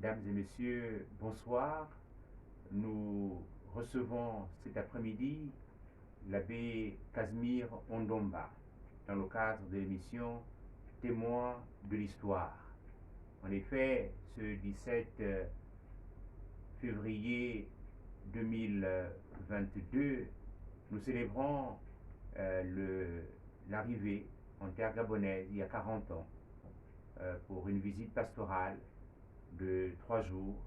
Mesdames et messieurs, bonsoir. Nous recevons cet après-midi l'abbé Casimir Ondomba dans le cadre de l'émission Témoins de l'Histoire. En effet, ce 17 février 2022, nous célébrons l'arrivée en terre gabonaise il y a 40 ans pour une visite pastorale de 3 jours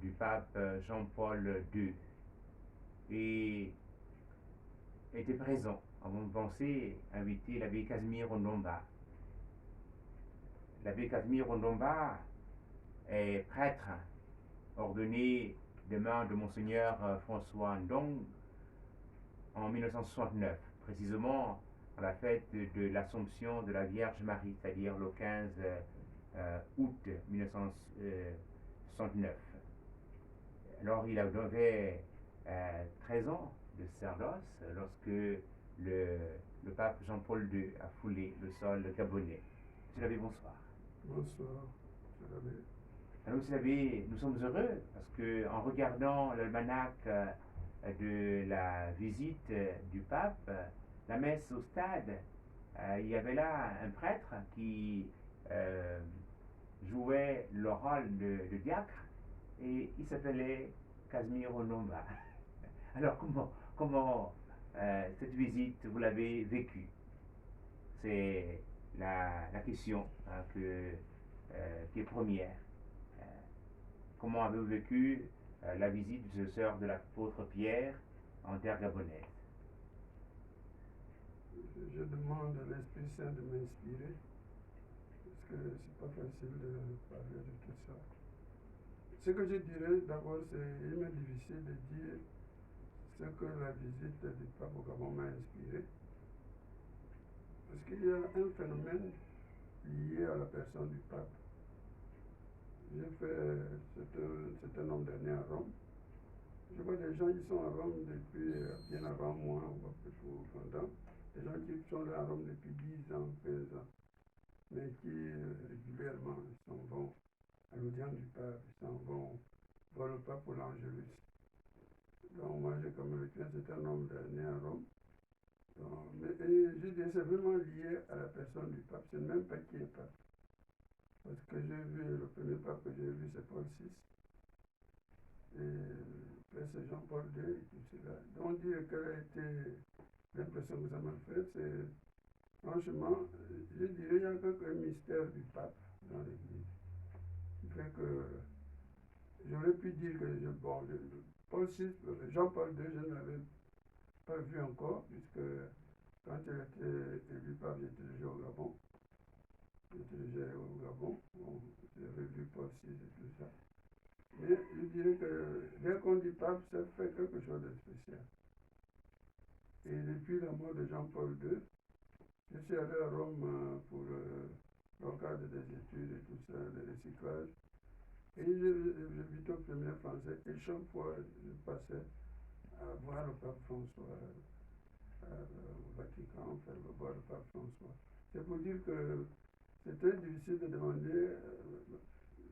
du pape Jean-Paul II, et était présent avant de penser inviter l'abbé Casimir Ondomba. L'abbé Casimir Ondomba est prêtre ordonné des mains de Monseigneur François Ndong en 1969, précisément à la fête de l'Assomption de la Vierge Marie, c'est-à-dire le 15 août 1969. Alors il avait 13 ans de sacerdoce lorsque le pape Jean-Paul II a foulé le sol gabonais. Monsieur l'abbé, bonsoir. Bonsoir, monsieur l'abbé. Alors monsieur l'abbé, nous sommes heureux parce que en regardant l'almanach de la visite du pape, la messe au stade, il y avait là un prêtre qui jouait le rôle de diacre, et il s'appelait Casimir Ondomba. Alors comment cette visite vous l'avez vécue? C'est la question qui est première. Comment avez-vous vécu la visite de ce sœur de l'apôtre Pierre en terre gabonaise? Je demande à l'Esprit Saint de m'inspirer, parce que c'est pas facile de parler de tout ça. Ce que je dirais d'abord, il m'est difficile de dire ce que la visite du pape au Gabon m'a inspiré, parce qu'il y a un phénomène lié à la personne du pape. J'ai fait un nombre d'années à Rome. Je vois des gens qui sont à Rome depuis bien avant moi, ou un peu plus longtemps. Des gens qui sont là à Rome depuis 10 ans, 15 ans, mais qui régulièrement s'en vont à l'audience du pape, ils s'en vont voir le pape pour l'Angélus. Donc moi j'ai quand même vécu un certain nombre d'années à Rome. Et je dis c'est vraiment lié à la personne du pape, c'est même pas qui est pape. Parce que j'ai vu, le premier pape que j'ai vu c'est Paul VI. Et après c'est Jean-Paul II et tout cela. Donc dire quelle a été l'impression que ça m'a fait, c'est franchement, je dirais qu'il y a un mystère du pape dans l'Église. Qui fait que j'aurais pu dire que Paul VI, Jean-Paul II, je ne l'avais pas vu encore, puisque quand il était élu pape, j'étais déjà au Gabon. Bon, j'avais vu Paul VI et tout ça. Mais je dirais que dès qu'on dit pape, ça fait quelque chose de spécial. Et depuis la mort de Jean-Paul II, je suis allé à Rome pour le cadre des études et tout ça, le recyclage. Et j'habitais au premier français, et chaque fois je passais à voir le pape François au Vatican, faire voir le pape François. C'est pour dire que c'est très difficile de demander.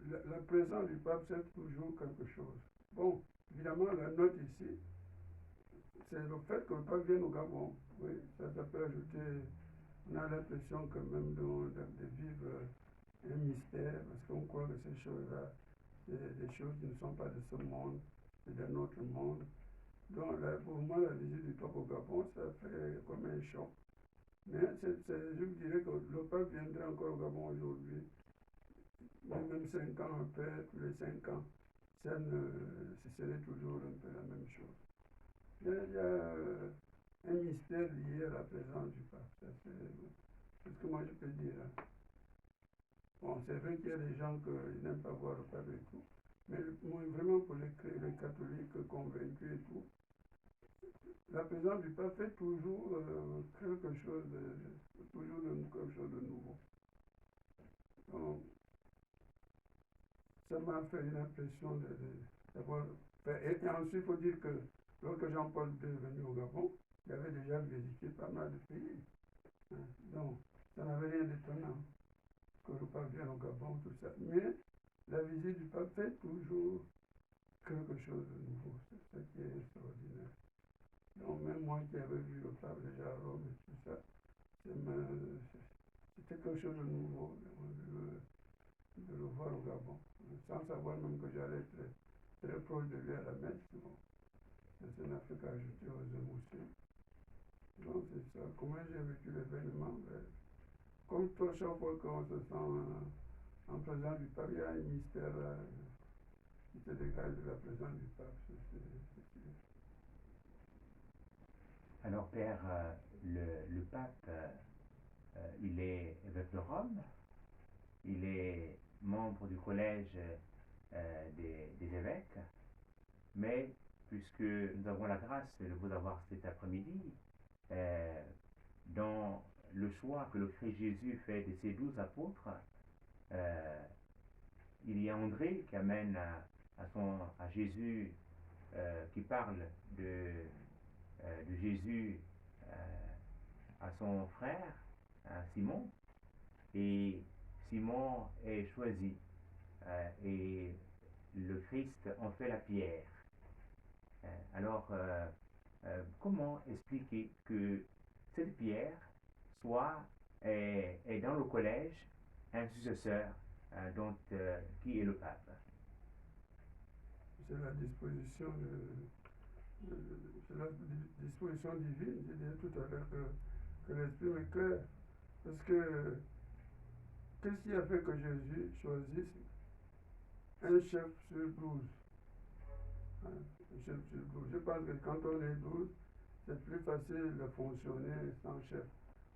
La présence du pape, c'est toujours quelque chose. Bon, évidemment, la note ici, c'est le fait que le pape vienne au Gabon. Oui, ça peut ajouter. On a l'impression que même de vivre un mystère, parce qu'on croit que ces choses-là, c'est des choses qui ne sont pas de ce monde, c'est d'un autre monde. Donc là, pour moi, la visite du pape au Gabon, ça fait comme un choc. Mais je vous dirais que le pape viendrait encore au Gabon aujourd'hui, même 5 ans après, tous les 5 ans, ce serait toujours un peu la même chose. Il y a un mystère lié à la présence du pape. C'est ce que moi je peux dire. Bon, c'est vrai qu'il y a des gens qui n'aiment pas voir le pape et tout, mais moi, vraiment pour les catholiques convaincus et tout, la présence du pape fait toujours quelque chose de nouveau. Donc, ça m'a fait une impression d'avoir fait. Et ensuite, il faut dire que lorsque Jean-Paul II est venu au Gabon, il avait déjà visité pas mal de pays. Donc, ça n'avait rien d'étonnant que le pape vienne au Gabon, tout ça. Mais la visite du pape fait toujours quelque chose de nouveau. C'est ça qui est extraordinaire. Donc même moi qui avais vu le pape déjà à Rome et tout ça, c'était quelque chose de nouveau de le voir au Gabon. Sans savoir même que j'allais être très proche de lui à la messe. Bon. Ça n'a fait qu'ajouter aux émotions. Donc c'est ça. Comment j'ai vécu l'événement? Comme toi, chaque fois qu'on se sent en présence du pape, il y a un mystère qui se dégage de la présence du pape. Alors, Père, le pape, il est évêque de Rome, il est membre du collège des évêques, mais puisque nous avons la grâce de vous avoir cet après-midi, dans le choix que le Christ Jésus fait de ses 12 apôtres, il y a André qui amène à Jésus, qui parle de Jésus à son frère, Simon, et Simon est choisi, et le Christ en fait la pierre. Alors, comment expliquer que cette pierre est dans le collège un successeur qui est le pape? C'est la disposition c'est la disposition divine. J'ai dit tout à l'heure que l'esprit m'éclaire. Parce que qu'est-ce qui a fait que Jésus choisisse un chef sur 12? Hein, un chef sur 12. Je pense que quand on est 12, c'est plus facile de fonctionner sans chef.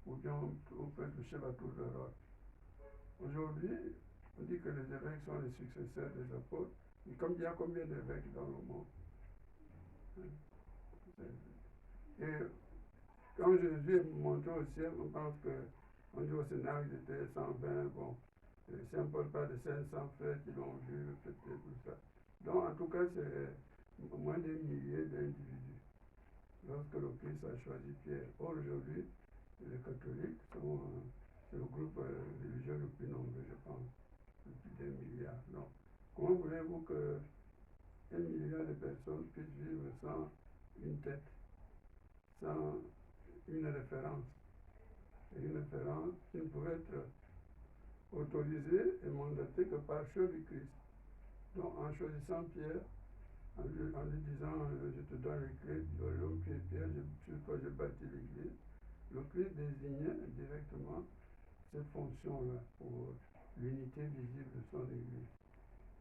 Ou bien on peut être le chef à tour de rôle. Aujourd'hui, on dit que les évêques sont les successeurs des apôtres. Et comme il y a combien d'évêques dans le monde? Et quand Jésus est monté au ciel, on pense qu'on dit au Sénat qu'ils étaient 120, bon, Saint Paul parle de 500 frères qui l'ont vu, peut-être tout ça. Donc en tout cas, c'est moins des milliers d'individus. Lorsque le Christ a choisi Pierre. Or aujourd'hui, les catholiques c'est le groupe religieux le plus nombreux, je pense, plus d'1 milliard. Donc, comment voulez-vous que 1 milliard de personnes puissent vivre sans une tête, sans une référence? Et une référence qui ne pouvait être autorisée et mandatée que par chef du Christ. Donc en choisissant Pierre, en lui disant je te donne les clés du royaume, Pierre, sur toi je bâtis l'église, le Christ désignait directement cette fonction-là pour l'unité visible de son église.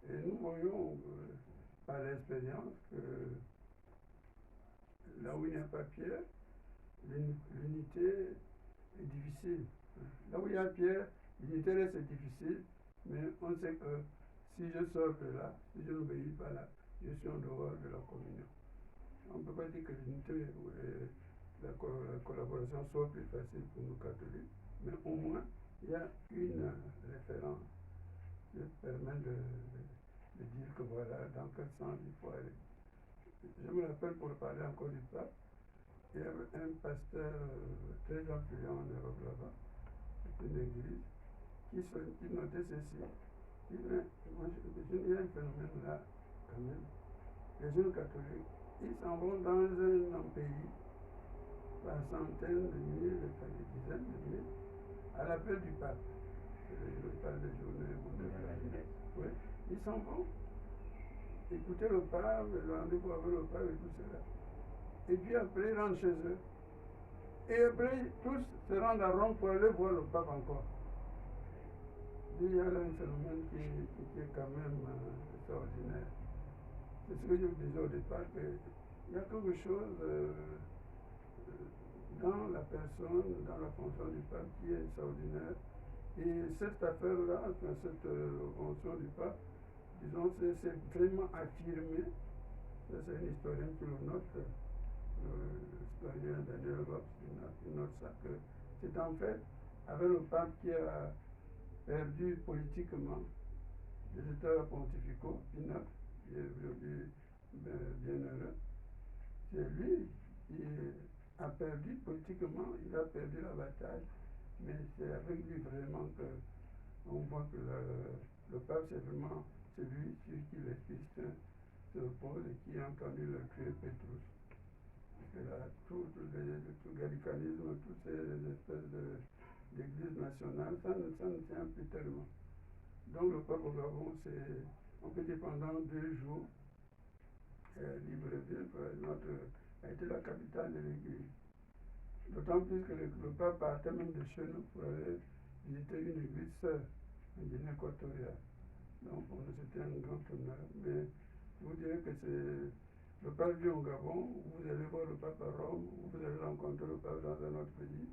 Et nous voyons par l'expérience que là où il n'y a pas Pierre, l'unité est difficile. Là où il y a Pierre, l'unité reste difficile, mais on sait que si je sors de là, si je n'obéis pas là, je suis en dehors de la communion. On ne peut pas dire que l'unité et la collaboration soit plus facile pour nous catholiques, mais au moins il y a une référence qui permet de dire que voilà dans quel sens il faut aller. Je me rappelle, pour parler encore du pape, il y avait un pasteur très influent en Europe là-bas, c'est une église, qui notait ceci. Il y a un phénomène là, quand même. Les jeunes catholiques, ils s'en vont dans un pays, par centaines de milliers, des dizaines de milliers, à l'appel du pape. Je parle des journées mondiales de la jeunesse. Oui, ils s'en vont écouter le pape, le rendez-vous avec le pape et tout cela. Et puis après, ils rentrent chez eux. Et après, tous se rendent à Rome pour aller voir le pape encore. Il y a là un phénomène qui est quand même extraordinaire. C'est ce que je vous disais au départ, qu'il y a quelque chose dans la personne, dans la fonction du pape qui est extraordinaire. Et cette affaire-là, cette fonction du pape, disons, c'est vraiment affirmé. Ça, c'est un historien qui le note, l'historien Daniel Rops, il note ça, que c'est en fait avec le pape qui a perdu politiquement les États pontificaux, Pinochet, qui est aujourd'hui bien heureux. C'est lui qui a perdu politiquement, il a perdu la bataille, mais c'est avec lui vraiment qu'on voit que le pape s'est vraiment celui sur qui l'Esprit Saint se repose et qui a entendu le cri Pétrus. Et là, tout le gallicanisme, toutes ces espèces d'église nationale, ça ne tient plus tellement. Donc le pape au Gabon, on peut dire pendant 2 jours, Libreville, a été la capitale de l'église. D'autant plus que le pape partait même de chez nous pour aller visiter une église sœur en Guinée équatoriale. Donc c'était un grand honneur. Mais je vous dirais que c'est le pape vient au Gabon, vous allez voir le pape à Rome, vous allez rencontrer le pape dans un autre pays.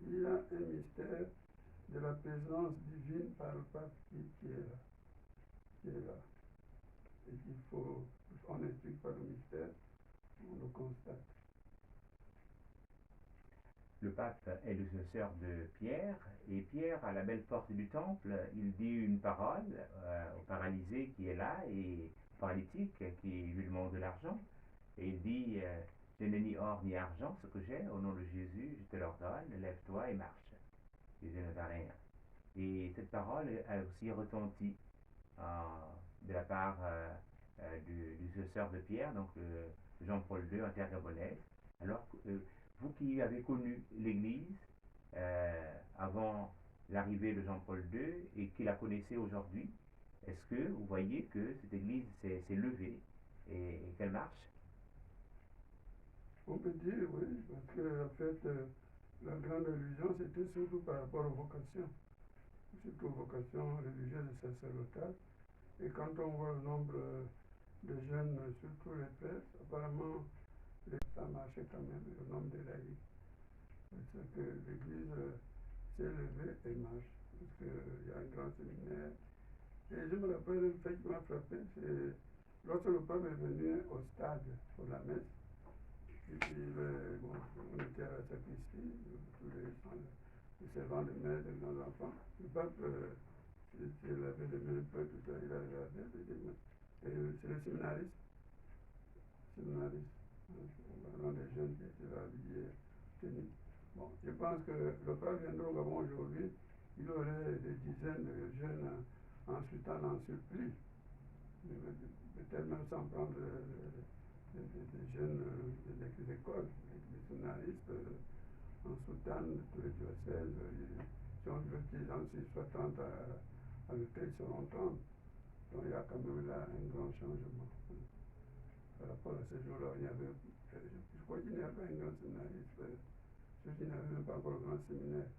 Il y a un mystère de la présence divine par le pape qui est là. Et on n'explique pas le mystère, on le constate. Le pape est le successeur de Pierre, et Pierre, à la belle porte du temple, il dit une parole au paralysé qui est là, et au paralytique qui lui demande de l'argent, et il dit je n'ai ni or ni argent, ce que j'ai, au nom de Jésus, je te l'ordonne, lève-toi et marche. Jésus ne va rien. Et cette parole a aussi retenti de la part du successeur de Pierre, donc Jean-Paul II, en terre gabonaise. Alors, vous qui avez connu l'Église avant l'arrivée de Jean-Paul II et qui la connaissez aujourd'hui, est-ce que vous voyez que cette Église s'est levée et qu'elle marche? On peut dire, oui, parce que en fait, la grande illusion, c'était surtout par rapport aux vocations, surtout aux vocations religieuses et sacerdotales. Et quand on voit le nombre de jeunes, surtout les prêtres, apparemment, ça marchait quand même, le nombre de laïcs. Parce que l'Église s'est levée et marche, parce qu'il y a un grand séminaire. Et je me rappelle, le fait qui m'a frappé, c'est lorsque le pape est venu au stade pour la messe, et puis on était à la sacristie, tous les servants de messe, les grands enfants. Le pape s'est lavé les mains un peu, tout ça, il a regardé, et c'est le séminariste, un des jeunes qui étaient là habillés, tenus. Bon, je pense que le pape viendra au Gabon aujourd'hui, il aurait des dizaines de jeunes en soutane, en surplis, peut-être même sans prendre des jeunes des écoles, des journalistes en soutane de tous les diocèses. Si on veut que les gens s'attendent à lequel ils seront 30. Donc il y a quand même là un grand changement. Par rapport à ce jour-là, je crois qu'il n'y a pas un grand séminariste, ceux qui n'avaient même pas encore le grand séminaire.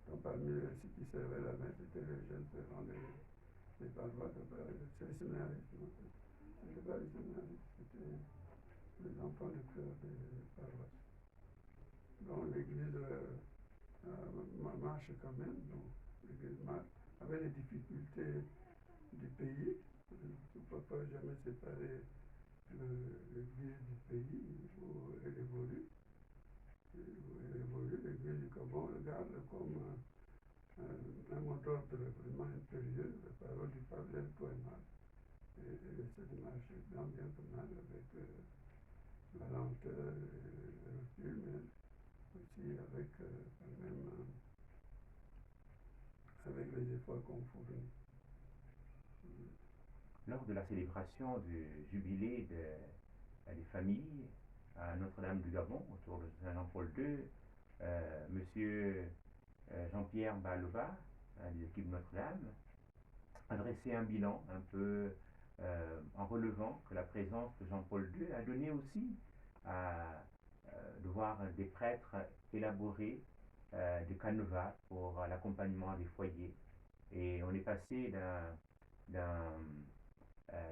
Donc parmi ceux qui servaient la messe, c'était les jeunes servants des paroisses, c'est les séminaristes. Ce n'était pas les séminaristes, c'était les enfants de cœur des paroisses. Donc l'église marche quand même, donc l'église marche, avec les difficultés du pays. Il ne faut pas jamais séparer l'église du pays, il faut elle évolue. L'église du Gabon regarde comme un mot d'ordre vraiment impérieux, la parole du pape, lève-toi et marche. Et essaie de marcher bien mal avec la lenteur, le recul, mais aussi avec quand même avec les efforts qu'on fournit. Lors de la célébration du jubilé des familles à Notre-Dame du Gabon, autour de Saint-Jean-Paul II, Monsieur Jean-Pierre Balova, des équipes Notre-Dame, adressait un bilan un peu en relevant que la présence de Jean-Paul II a donné aussi de voir des prêtres élaborer des canevas pour l'accompagnement des foyers. Et on est passé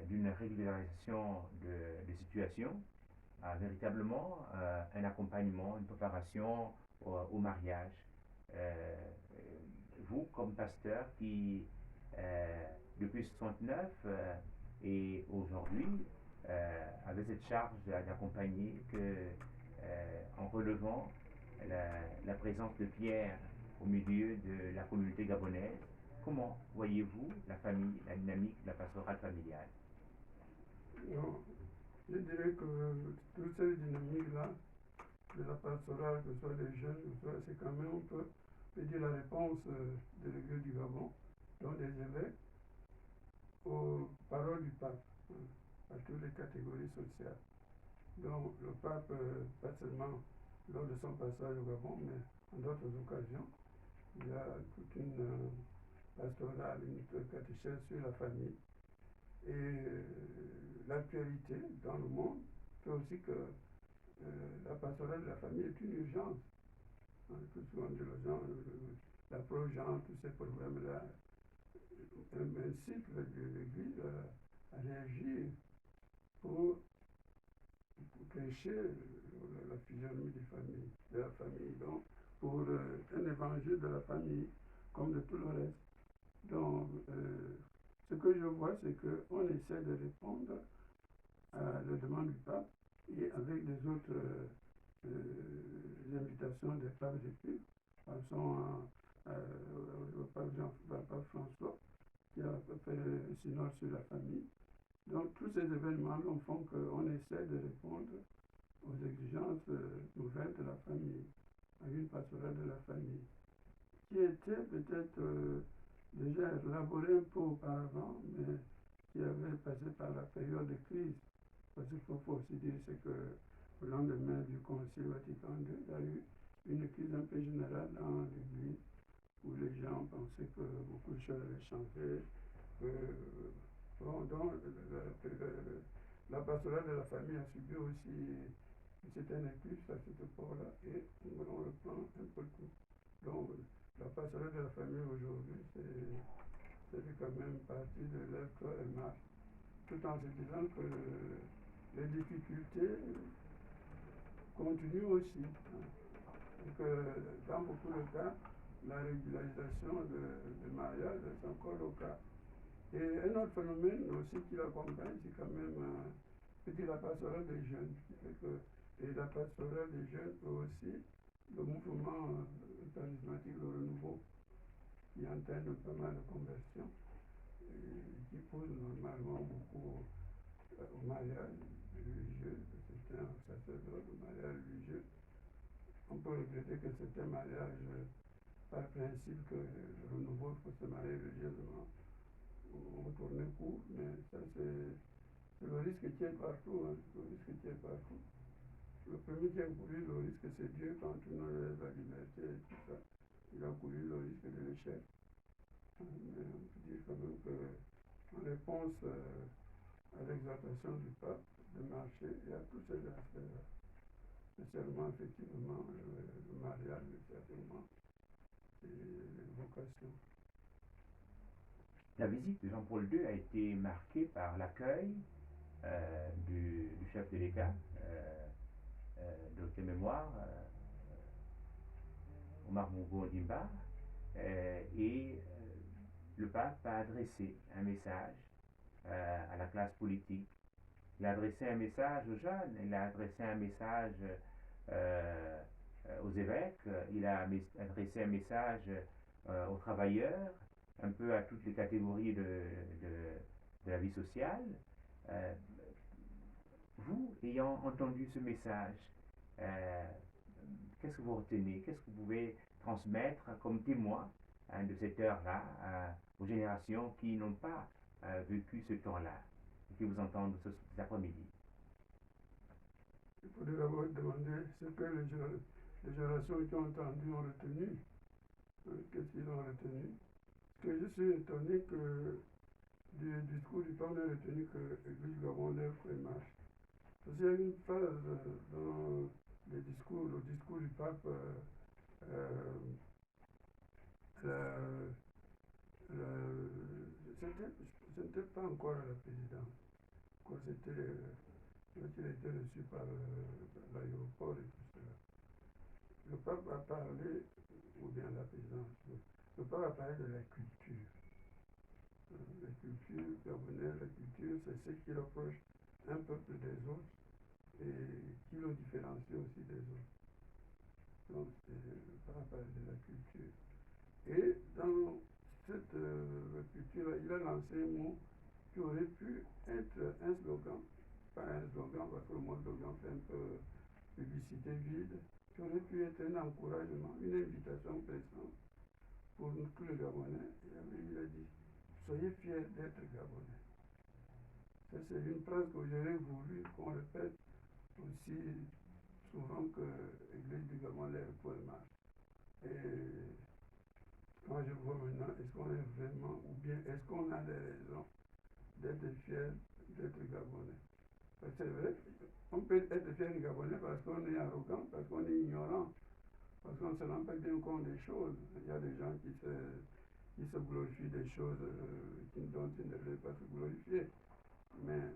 d'une régularisation de situation à véritablement un accompagnement, une préparation au mariage. Vous, comme pasteur qui, depuis 69 et aujourd'hui, avez cette charge d'accompagner en relevant la présence de Pierre au milieu de la communauté gabonaise, comment voyez-vous la famille, la dynamique de la pastorale familiale? Non, je dirais que toute cette dynamique-là, de la pastorale, que ce soit des jeunes, c'est quand même, on peut dire, la réponse de l'église du Gabon, donc des évêques, aux paroles du pape, à toutes les catégories sociales. Donc le pape, pas seulement lors de son passage au Gabon, mais en d'autres occasions, il y a toute une pastorale, une catéchèse sur la famille. Et l'actualité dans le monde fait aussi que la pastorale de la famille est une urgence. Tout souvent de l'approche genre, tous ces problèmes-là, incite l'Église à réagir pour prêcher la physionomie de la famille, donc pour un évangile de la famille comme de tout le reste. Donc, ce que je vois, c'est qu'on essaie de répondre à la demande du pape et avec les autres invitations des papes depuis, pensons au pape François, qui a fait un synode sur la famille. Donc, tous ces événements font qu'on essaie de répondre aux exigences nouvelles de la famille, à une pastorale de la famille, qui était peut-être déjà élaborée un peu auparavant, mais qui avait passé par la période de crise. Parce qu'il faut aussi dire, c'est que au lendemain du Concile Vatican II, il y a eu une crise un peu générale dans l'Église, où les gens pensaient que beaucoup de choses avaient changé. Donc, la pastorale de la famille a subi aussi une certaine éclipse à cette époque-là, et on reprend un peu tout. Donc, la pastorale de la famille aujourd'hui, c'est quand même partie de l'être et marche, tout en se disant que les difficultés continuent aussi. Et que dans beaucoup de cas, la régularisation de mariage est encore le cas. Et un autre phénomène aussi qui l'accompagne, c'est quand même la pastorale des jeunes. Et la pastorale des jeunes aussi, le mouvement charismatique, le renouveau, qui entraîne pas mal de conversions, qui pousse normalement beaucoup au mariage religieux, c'est un sacerdoce, au mariage religieux. On peut regretter que c'est un mariage par principe que le renouveau, il faut se marier religieusement, on tourne court, mais ça c'est le risque qui est partout, le risque qui est partout. Le premier qui a couru le risque, c'est Dieu quand on enlève la liberté et tout ça. Il a couru le risque de l'échec. Mais on peut dire quand même qu'en réponse à l'exhortation du pape de marcher, il y a tous ces aspects-là. Spécialement, effectivement, le mariage, le sacrement et les vocations. La visite de Jean-Paul II a été marquée par l'accueil du chef de l'État, de ses mémoires, Omar Bongo Ondimba, et le pape a adressé un message à la classe politique. Il a adressé un message aux jeunes, il a adressé un message aux évêques, il a adressé un message aux travailleurs, un peu à toutes les catégories de la vie sociale. Vous, ayant entendu ce message, qu'est-ce que vous retenez? Qu'est-ce que vous pouvez transmettre comme témoin de cette heure-là aux générations qui n'ont pas vécu ce temps-là et qui vous entendent cet après-midi? Il faudrait d'abord demander ce que les générations qui ont entendu ont retenu. Qu'est-ce qu'ils ont retenu? Parce que je suis étonné que du discours du pape, on a retenu que l'Église Gabon lève et marche. Parce qu'il y a une phase dans le discours du pape, ce n'était pas encore à la présidence. Quand il a été reçu par l'aéroport et tout cela. Le pape a parlé, ou bien la présidence, le pape a parlé de la culture. La culture gabonaise, la culture, c'est ce qui rapproche un peuple des autres et qui le différencie aussi des autres. Donc, le pape a parlé de la culture. Et dans cette culture, il a lancé un mot qui aurait pu être un slogan, pas un slogan parce que le mot slogan fait un peu publicité vide, qui aurait pu être un encouragement, une invitation pressante pour nous tous les Gabonais. Il a dit, soyez fiers d'être Gabonais. Ça, c'est une phrase que j'aurais voulu qu'on répète aussi souvent que l'Église du Gabon lève pour le mal. Et quand je vois maintenant, est-ce qu'on est vraiment, ou bien est-ce qu'on a des raisons d'être fiers d'être Gabonais? Parce que c'est vrai, on peut être fier du Gabonais parce qu'on est arrogant, parce qu'on est ignorant, parce qu'on ne se rend pas bien compte des choses. Il y a des gens qui se glorifient des choses dont ils ne devraient pas se glorifier. Mais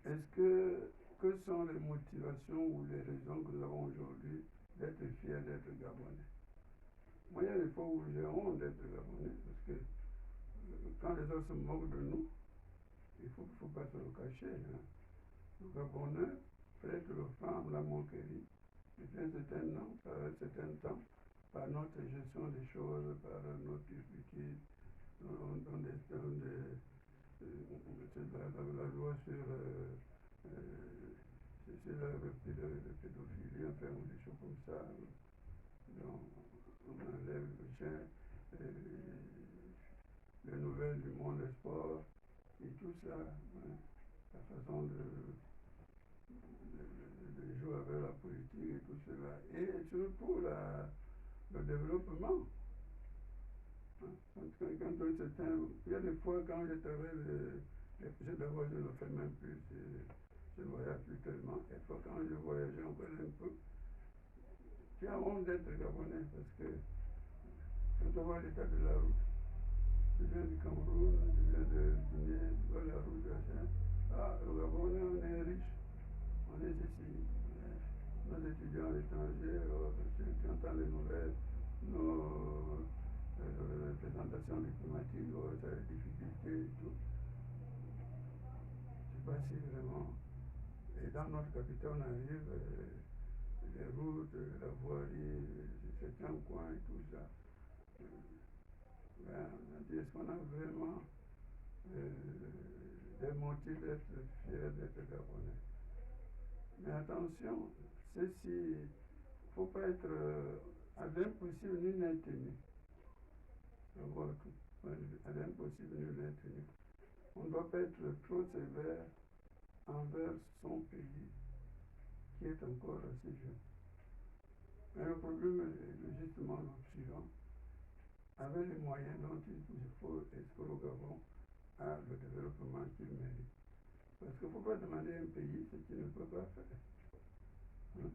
est-ce que sont les motivations ou les raisons que nous avons aujourd'hui d'être fiers d'être Gabonais? Moi, il y a des fois où j'ai honte d'être Gabonais, parce que quand les autres se moquent de nous, il ne faut pas se le cacher. Hein. Le Gabonais prête le femme la moquerie depuis un certain temps, par notre gestion des choses, par notre turpitude, la loi sur la pédophilie, enfin, ou des choses comme ça. Donc, on enlève le chien, les nouvelles du monde des sports, et tout ça, hein, la façon de jouer avec la politique et tout cela. Et surtout le développement. Hein. Quand il y a des fois quand je travaille, d'abord je ne le fais même plus, je ne voyage plus tellement. Et fois quand je voyageais encore un peu, tu as honte d'être Gabonais parce que quand on voit l'état de la route, tu viens du Cameroun, tu viens de Guinée, tu vois la route, ah, le Gabonais, on est riche, on est ici. Nos étudiants à l'étranger, tu entends les nouvelles, nos présentations diplomatiques, les difficultés et tout. Je ne sais pas si vraiment. Et dans notre capitale, on arrive, les routes, la voirie, certains coins et tout ça. Ben, on a dit, est-ce qu'on a vraiment des motifs d'être fiers d'être Gabonais? Mais attention, ceci, il ne faut pas être à l'impossible nul n'est tenu. À l'impossible nul n'est tenu. On ne doit pas être trop sévère envers son pays qui est encore assez jeune. Mais le problème est justement le suivant. Avec les moyens dont il faut, est-ce que le Gabon a le développement qu'il mérite? Parce qu'il ne faut pas demander à un pays ce qu'il ne peut pas faire. Il ne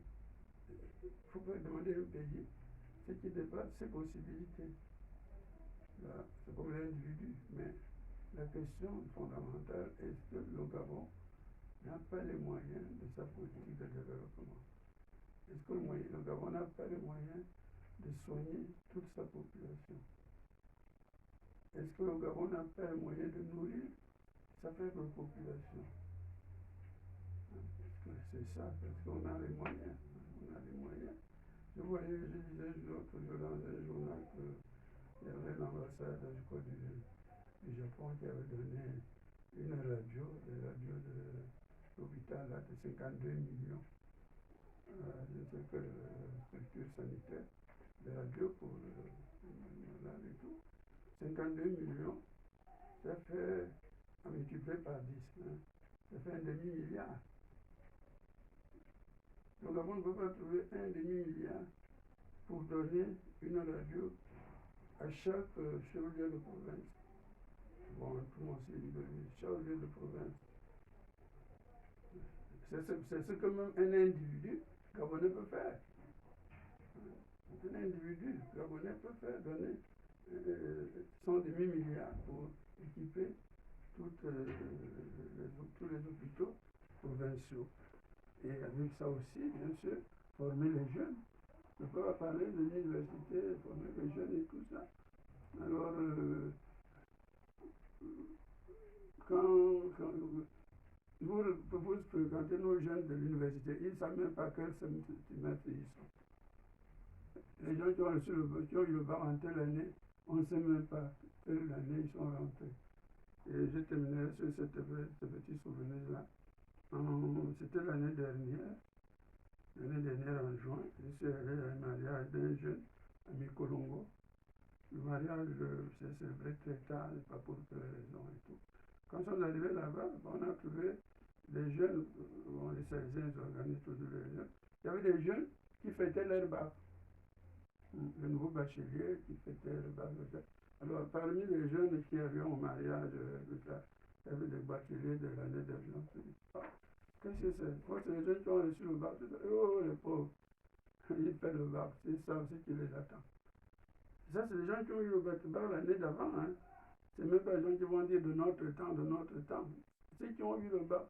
faut pas demander à un pays ce qui dépasse ses possibilités. C'est comme l'individu, mais la question fondamentale est que le Gabon n'a pas les moyens de sa politique de développement. Est-ce que le Gabon n'a pas les moyens de soigner toute sa population? Est-ce que le Gabon n'a pas les moyens de nourrir sa faible population? C'est ça, parce qu'on a les moyens. On a les moyens. Je disais l'autre jour dans un journal qu'il y avait l'ambassade, je crois, du Japon qui avait donné une radio, la radio de l'hôpital de 52 millions. Je ne sais quelle structure sanitaire, des radios pour malade et tout. 52 millions, ça fait, à multiplier par 10, hein, ça fait un demi-milliard. Le Gabon ne peut pas trouver un demi-milliard pour donner une radio à chaque chef-lieu de province. Bon, tout le monde sait chef-lieu de province. C'est ce que même un individu gabonais peut faire. Un individu gabonais peut faire donner son demi-milliard pour équiper tous les hôpitaux provinciaux. Et avec ça aussi, bien sûr, former les jeunes. Je peux pas parler de l'université, former les jeunes et tout ça. Alors, quand vous fréquentez nos jeunes de l'université, ils ne savent même pas quel semestre ils sont. Les gens qui ont eu le bac en telle année, on ne sait même pas quelle année ils sont rentrés. Et je terminerai sur ce petit souvenir-là. C'était l'année dernière en juin, je suis allé à un mariage d'un jeune, ami Colombo. Le mariage s'est célébré très tard, pas pour quelle raison et tout. Quand on est arrivé là-bas, on a trouvé des jeunes, les Saisiens organisent toujours les jeunes. Il y avait des jeunes qui fêtaient leur bac. Le nouveau bachelier qui fêtait le bac. Alors, parmi les jeunes qui avaient au mariage, il y avait des bacheliers de l'année de l'an. Qu'est-ce que c'est? Moi, c'est les jeunes qui ont reçu le bac. Oh, les pauvres, ils font le bac, c'est ça aussi qui les attend. Ça, c'est les gens qui ont eu le bac l'année d'avant. Hein. C'est même pas les gens qui vont dire de notre temps, de notre temps. Ceux qui ont eu le bac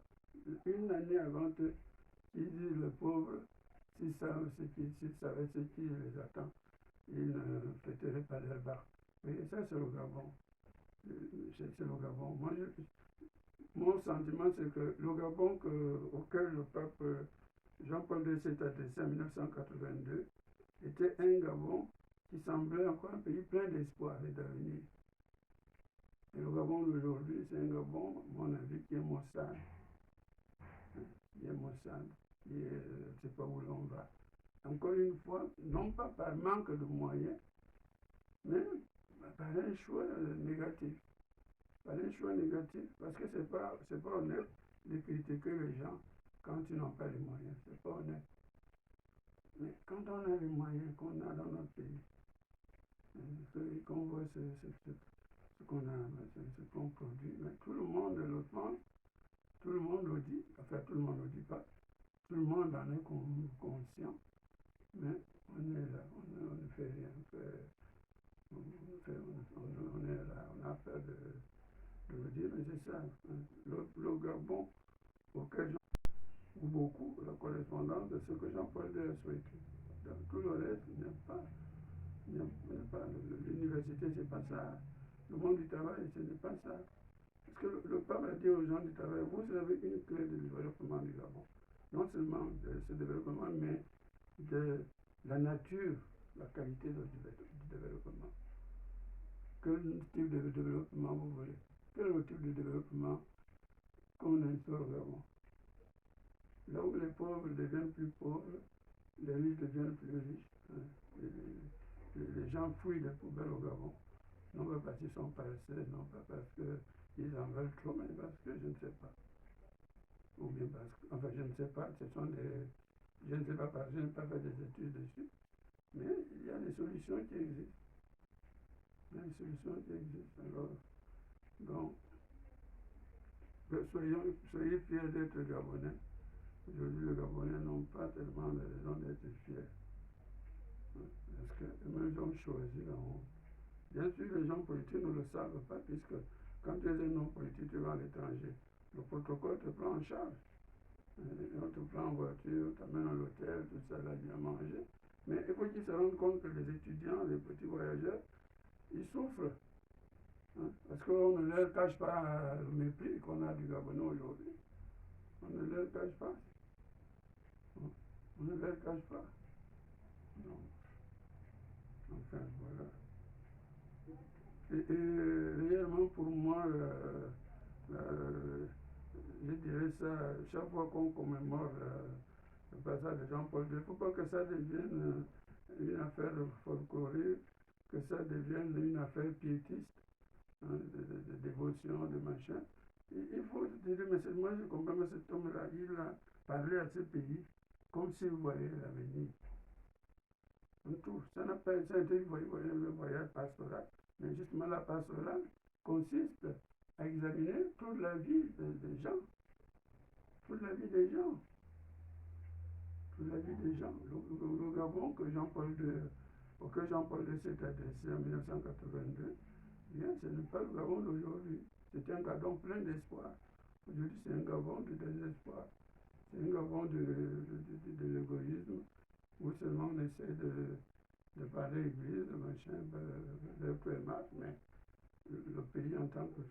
une année avant eux, ils disent le pauvre, s'ils savaient ce qui les attend, ils ne fêteraient pas leur bac. Et ça, c'est le Gabon. C'est le Gabon. Mon sentiment, c'est que le Gabon auquel le pape Jean-Paul II s'est adressé en 1982 était un Gabon qui semblait encore un pays plein d'espoir et d'avenir. Et le Gabon d'aujourd'hui, c'est un Gabon, à mon avis, qui est maussade. Qui est maussade, qui est, je ne sais pas où l'on va. Encore une fois, non pas par manque de moyens, mais par un choix négatif. Par un choix négatif, parce que ce n'est pas honnête de critiquer les gens quand ils n'ont pas les moyens. Ce n'est pas honnête. Mais quand on a les moyens qu'on a dans notre pays, qu'on voit ce qu'on a, ce qu'on produit, mais tout le monde le pense, tout le monde le dit, enfin tout le monde ne le dit pas, tout le monde en est conscient, mais on est là, on ne fait rien, on est là, on a peur de le dire, mais c'est ça, le Gabon auquel ou beaucoup la correspondance de ce que Jean-Paul II a souhaité. Dans tout le reste, il n'y a pas. L'université, ce n'est pas ça. Le monde du travail, ce n'est pas ça. Parce que le pape a dit aux gens du travail, vous avez une clé de développement du Gabon. Non seulement de ce développement, mais de la nature, la qualité du développement. Quel type de développement vous voulez? Quel est le type de développement qu'on instaure au Gabon? Là où les pauvres deviennent plus pauvres, les riches deviennent plus riches. Hein. Les gens fouillent les poubelles au Gabon. Non pas parce qu'ils sont paresseux, non pas parce qu'ils en veulent trop, mais parce que je ne sais pas. Ou bien parce que, enfin je ne sais pas, ce sont des... Je ne sais pas parce que je n'ai pas fait des études dessus. Mais il y a des solutions qui existent. Il y a des solutions qui existent. Alors, donc, soyez fiers d'être Gabonais. Aujourd'hui, les Gabonais n'ont pas tellement de raison d'être fiers. Parce qu'eux-mêmes ils ont choisi la honte. Bien sûr, les gens politiques ne le savent pas, puisque quand tu es un homme politique, tu vas à l'étranger. Le protocole te prend en charge. On te prend en voiture, t'amène à l'hôtel, tout ça, là, bien manger. Mais il faut qu'ils se rendent compte que les étudiants, les petits voyageurs, ils souffrent. Hein, parce qu'on ne leur cache pas le mépris qu'on a du Gabonais aujourd'hui. On ne leur cache pas. On ne leur cache pas. Donc, enfin, voilà. Et réellement, pour moi, je dirais ça, chaque fois qu'on commémore le passage de Jean-Paul II, il ne faut pas que ça devienne une affaire folklorique, que ça devienne une affaire piétiste, hein, de dévotion, de machin. Il faut dire, mais moi je comprends, mais cet homme-là, il a parlé à ce pays comme s'il voyait l'avenir. Tout. Ça n'a pas été un voyage pastoral, mais justement la pastorale consiste à examiner toute la vie des gens. Toute la vie des gens. Toute la vie des gens. Le Gabon auquel Jean-Paul II s'est adressé en 1982, bien, ce n'est pas le Gabon d'aujourd'hui. C'est un Gabon plein d'espoir. Aujourd'hui, c'est un Gabon de désespoir. C'est un Gabon de l'égoïsme, où seulement on essaie de parler église, de machin, de primaire, mais le pays en tant que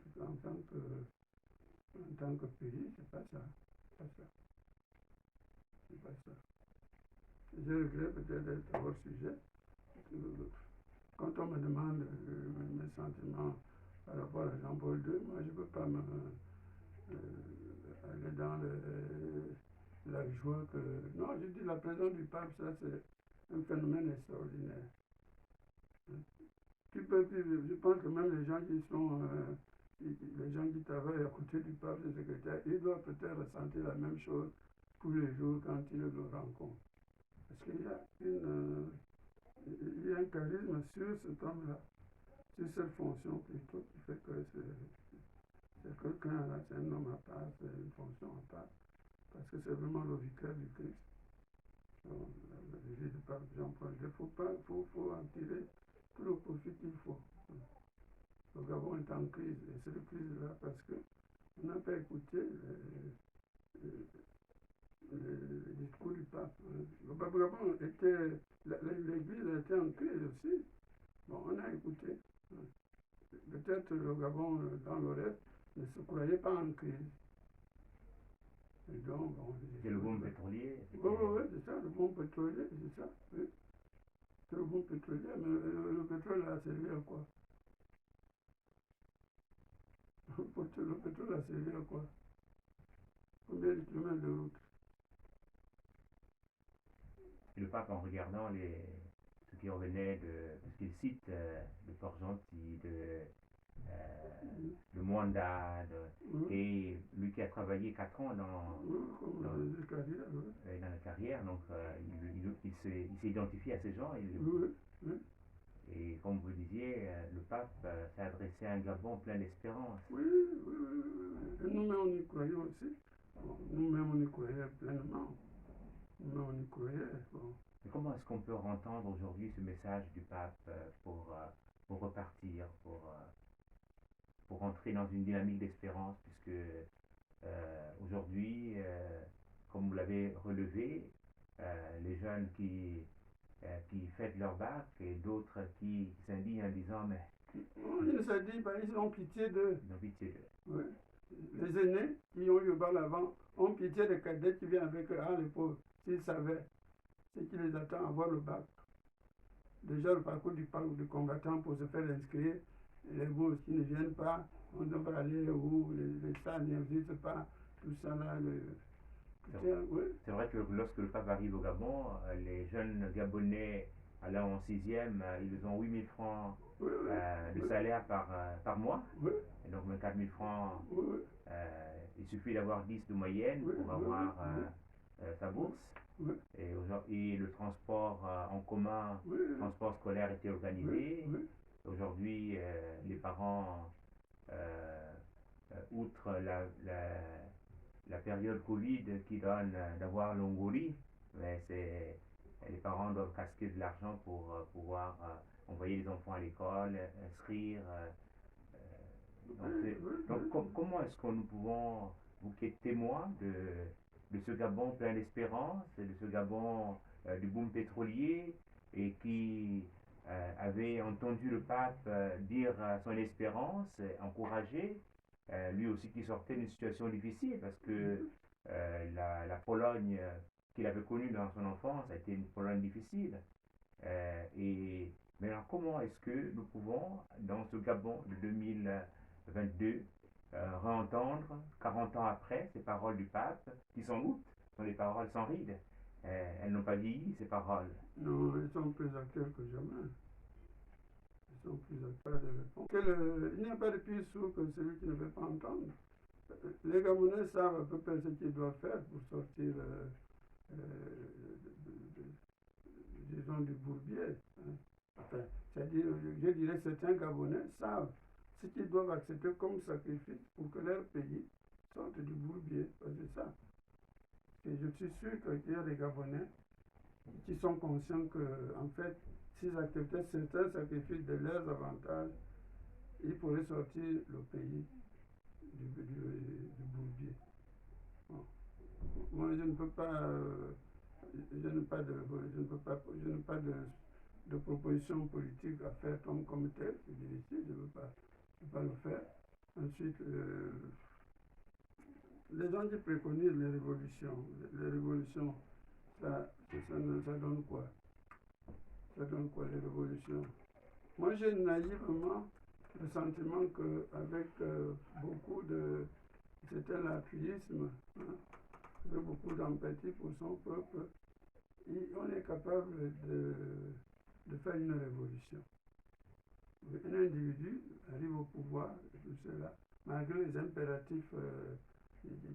pays, c'est pas ça. C'est pas ça. C'est pas ça. Je regrette peut-être d'être hors sujet. Quand on me demande mes sentiments par rapport à Jean-Paul II, moi je ne peux pas aller dans la joie que... Non, je dis la présence du pape, ça c'est un phénomène extraordinaire. Je pense que même les gens qui sont, les gens qui travaillent à côté du pape, le secrétaire, ils doivent peut-être ressentir la même chose tous les jours quand ils le rencontrent. Parce qu'il y a il y a un charisme sur cet homme-là, sur cette fonction plutôt, qui fait que c'est quelqu'un, c'est un homme à part, c'est une fonction à part, parce que c'est vraiment le vicaire du Christ. Le vie du pape Jean-Paul II, faut en tirer tout le profit qu'il faut. Le Gabon est en crise, et cette crise-là, parce qu'on n'a pas écouté le discours du pape. Le pape Gabon était, l'église était en crise aussi. Bon, on a écouté. Peut-être le Gabon, dans le reste, ne se croyait pas en crise. Et donc, bon, c'est le boom pétrolier. Oui, c'est ça, le boom pétrolier, c'est ça. Oui. C'est le boom pétrolier, mais le pétrole a servi à quoi? Le pétrole a servi à quoi? Combien de kilomètres de route? Et le pape, en regardant ce qui revenait parce qu'il cite le Port Gentil, de Mwanda, et lui qui a travaillé 4 ans dans la carrière, donc il s'est identifié à ces gens. Et comme vous disiez, le pape s'est adressé à un Gabon plein d'espérance. Oui. Et nous-mêmes, on y croyons aussi. Bon, nous-mêmes, on y croyait pleinement. Nous-mêmes, on y croyait. Bon. Mais comment est-ce qu'on peut entendre aujourd'hui ce message du pape pour repartir, pour entrer dans une dynamique d'espérance, puisque aujourd'hui, comme vous l'avez relevé, les jeunes qui fêtent leur bac et d'autres qui s'indignent en disant mais... Ils ne s'indignent pas, ils ont pitié d'eux. Ils ont pitié d'eux. Oui. Les aînés qui ont eu le bal avant ont pitié des cadets qui viennent avec eux. Ah, les pauvres, s'ils savaient ce qui les attend à avoir le bac. Déjà, le parcours du combattant pour se faire inscrire, les bourses qui ne viennent pas, on devrait aller où les salles n'existent pas, tout ça là. C'est vrai que lorsque le pape arrive au Gabon, les jeunes Gabonais allant en 6e, ils ont 8 000 francs de salaire par mois. Et donc 24 000 francs, il suffit d'avoir 10 de moyenne pour avoir sa bourse. Et le transport en commun, le transport scolaire était organisé. Aujourd'hui, les parents, outre la période Covid qui donne d'avoir l'ongori, mais les parents doivent casquer de l'argent pour pouvoir envoyer les enfants à l'école, inscrire. Donc comment est-ce que nous pouvons, vous qui êtes témoins de ce Gabon plein d'espérance, de ce Gabon du boom pétrolier, et qui avait entendu le pape dire son espérance, encourager, lui aussi qui sortait d'une situation difficile, parce que la Pologne qu'il avait connue dans son enfance a été une Pologne difficile. Mais alors comment est-ce que nous pouvons, dans ce Gabon de 2022, réentendre, 40 ans après, ces paroles du pape, qui sans doute sont des paroles sans ride. Elles n'ont pas vieilli, ces paroles. Non, elles sont plus actuelles que jamais. Elles sont plus actuelles de répondre. Il n'y a pas de plus sourd que celui qui ne veut pas entendre. Les Gabonais savent à peu près ce qu'ils doivent faire pour sortir, disons, du bourbier. Enfin, c'est-à-dire, je dirais, certains Gabonais savent ce qu'ils doivent accepter comme sacrifice pour que leur pays sorte du bourbier. C'est ça. Et je suis sûr qu'il y a des Gabonais qui sont conscients que, en fait, s'ils acceptaient certains sacrifices de leurs avantages, ils pourraient sortir le pays du bourbier. Bon. Moi, je ne peux pas, je n'ai pas de proposition politique à faire comme tel. Je dis ici, je ne veux pas le faire. Ensuite, les gens qui préconisent les révolutions, ça donne quoi? Ça donne quoi les révolutions? Moi, j'ai naïvement le sentiment qu'avec beaucoup de... C'est un altruisme, avec beaucoup d'empathie pour son peuple, on est capable de faire une révolution. Un individu arrive au pouvoir, tout cela, malgré les impératifs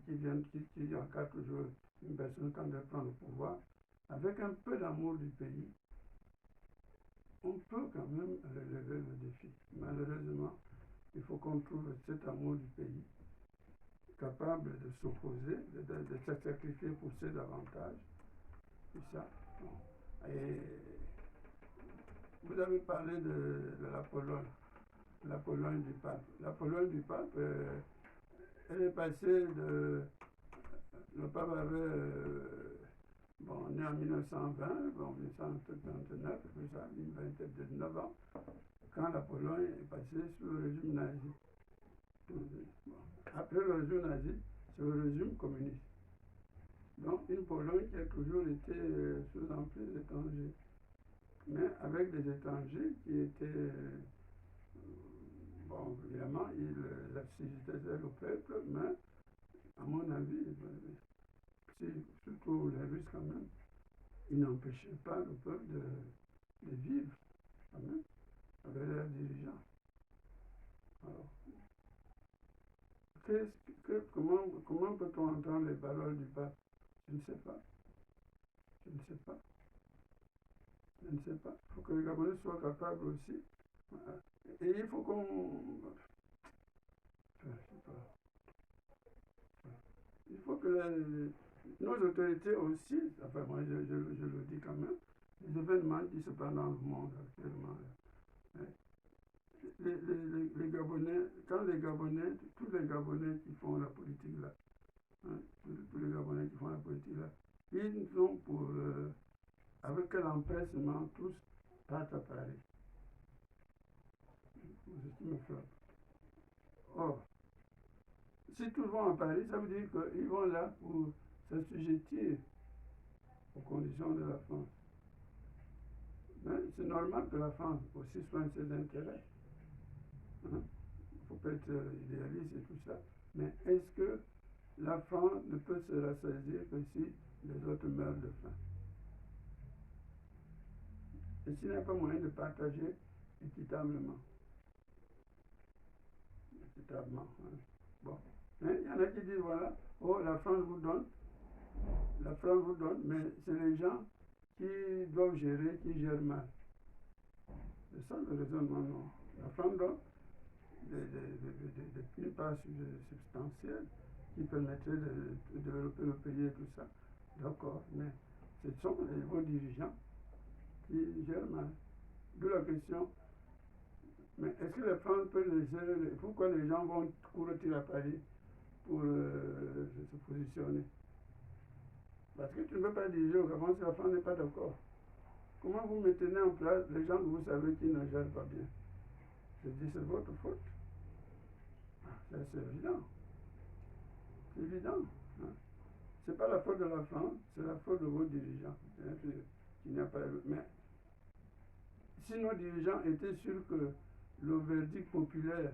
qui encadrent toujours une personne quand elle prend le pouvoir, avec un peu d'amour du pays, on peut quand même relever le défi. Malheureusement, il faut qu'on trouve cet amour du pays capable de s'opposer, de se sacrifier pour ses avantages. Tout ça. Et vous avez parlé de la Pologne du pape. La Pologne du pape, elle est passée de... Le pape avait... né en 1920, 1939, tout ça, une vingtaine de 9 ans, quand la Pologne est passée sous le régime nazi. Après le régime nazi, c'est le régime communiste. Donc une Pologne qui a toujours été sous emprise étrangère, mais avec des étrangers qui étaient, bon, évidemment, ils assistaient au peuple, mais à mon avis, surtout les Russes quand même, ils n'empêchaient pas le peuple de vivre, quand même, avec leurs dirigeants. Alors, comment peut-on entendre les paroles du pape? Je ne sais pas. Je ne sais pas. Je ne sais pas. Il faut que les Gabonais soient capables aussi. Et il faut qu'on... Je ne sais pas. Il faut que nos autorités aussi, enfin moi je le dis quand même, les événements qui se passent dans le monde actuellement, les Gabonais, quand les Gabonais, tous les Gabonais qui font la politique là, tous les Gabonais qui font la politique là, ils sont pour, avec quel empressement tous partent à Paris. C'est ce qui me frappe. Or, si tous vont à Paris, ça veut dire qu'ils vont là pour s'assujettir aux conditions de la France. Mais c'est normal que la France aussi soigne ses intérêts. Il ne faut pas être idéaliste et tout ça. Mais est-ce que la France ne peut se rassasier que si les autres meurent de faim? Et s'il n'y a pas moyen de partager équitablement? Équitablement. Hein. Bon. Mais il y en a qui disent, voilà, oh, la France vous donne, mais c'est les gens qui doivent gérer, qui gèrent mal. C'est ça le raisonnement, non. La France donne une part substantielle qui permettrait de développer le pays et tout ça. D'accord, mais ce sont les hauts dirigeants qui gèrent mal. D'où la question, mais est-ce que la France peut laisser, pourquoi les gens vont courir à Paris pour se positionner? Parce que tu ne peux pas diriger au Gabon si la France n'est pas d'accord. Comment vous maintenez en place les gens que vous savez qui ne gèrent pas bien? Je dis c'est votre faute. C'est évident. C'est évident. Hein. Ce n'est pas la faute de la France, c'est la faute de vos dirigeants. Il n'y a pas... Mais si nos dirigeants étaient sûrs que le verdict populaire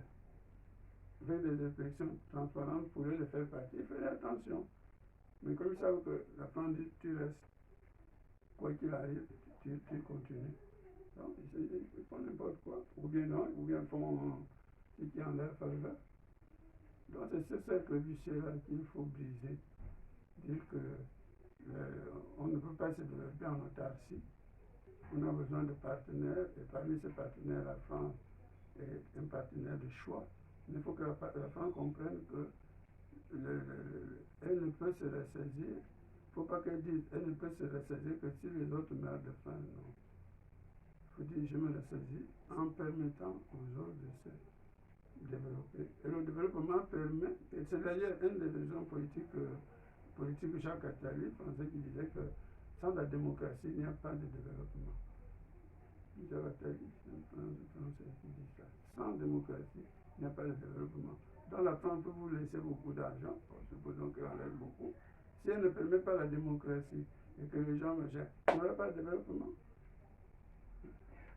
avec des élections transparentes pourrait les faire partir, il fallait attention. Mais comme ils savent que la France dit tu restes, quoi qu'il arrive, tu continues. Donc ils font n'importe quoi, ou bien non, ou bien font ce qui est en leur faveur. Donc c'est ce cercle vicieux-là qu'il faut briser. Dire que on ne peut pas se développer en autarcie. On a besoin de partenaires, et parmi ces partenaires, la France est un partenaire de choix. Mais il faut que la France comprenne que elle ne peut se ressaisir. Il ne faut pas qu'elle dise elle ne peut se ressaisir que si les autres meurent de faim. Non. Il faut dire je me ressaisis en permettant aux autres de se développer. Et le développement permet, et c'est d'ailleurs une des raisons politiques Jacques Attali, français, qui disait que sans la démocratie, il n'y a pas de développement. Jacques Attali, c'est un français qui dit ça. Sans démocratie, il n'y a pas de développement. Donc la France peut vous laisser beaucoup d'argent, supposons qu'elle en laisse beaucoup. Si elle ne permet pas la démocratie et que les gens me gèrent, il n'y aura pas de développement.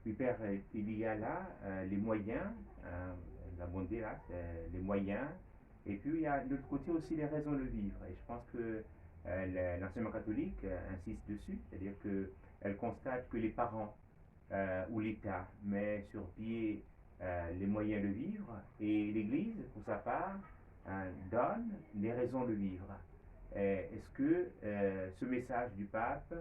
Oui, Père, il y a là les moyens, la bonté là, c'est les moyens, et puis il y a de l'autre côté aussi les raisons de vivre. Et je pense que l'enseignement catholique insiste dessus, c'est-à-dire qu'elle constate que les parents ou l'État met sur pied les moyens de vivre, et l'Église, pour sa part, donne les raisons de vivre. Est-ce que ce message du pape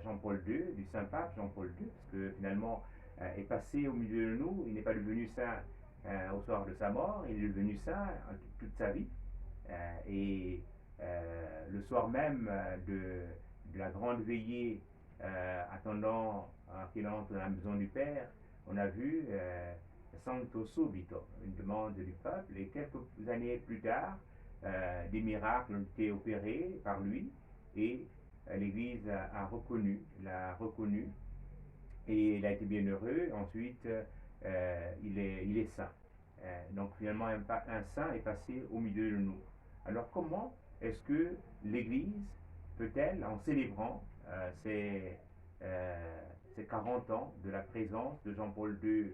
Jean-Paul II, du Saint-Pape Jean-Paul II, parce que finalement est passé au milieu de nous, il n'est pas devenu saint au soir de sa mort, il est devenu saint toute sa vie, et le soir même de la grande veillée, attendant qu'il entre dans la maison du Père, on a vu Santo Subito, une demande du peuple, et quelques années plus tard, des miracles ont été opérés par lui, et l'Église l'a reconnu, et il a été bien heureux. Ensuite, il est saint. Donc finalement, un saint est passé au milieu de nous. Alors comment est-ce que l'Église peut-elle, en célébrant ces 40 ans de la présence de Jean-Paul II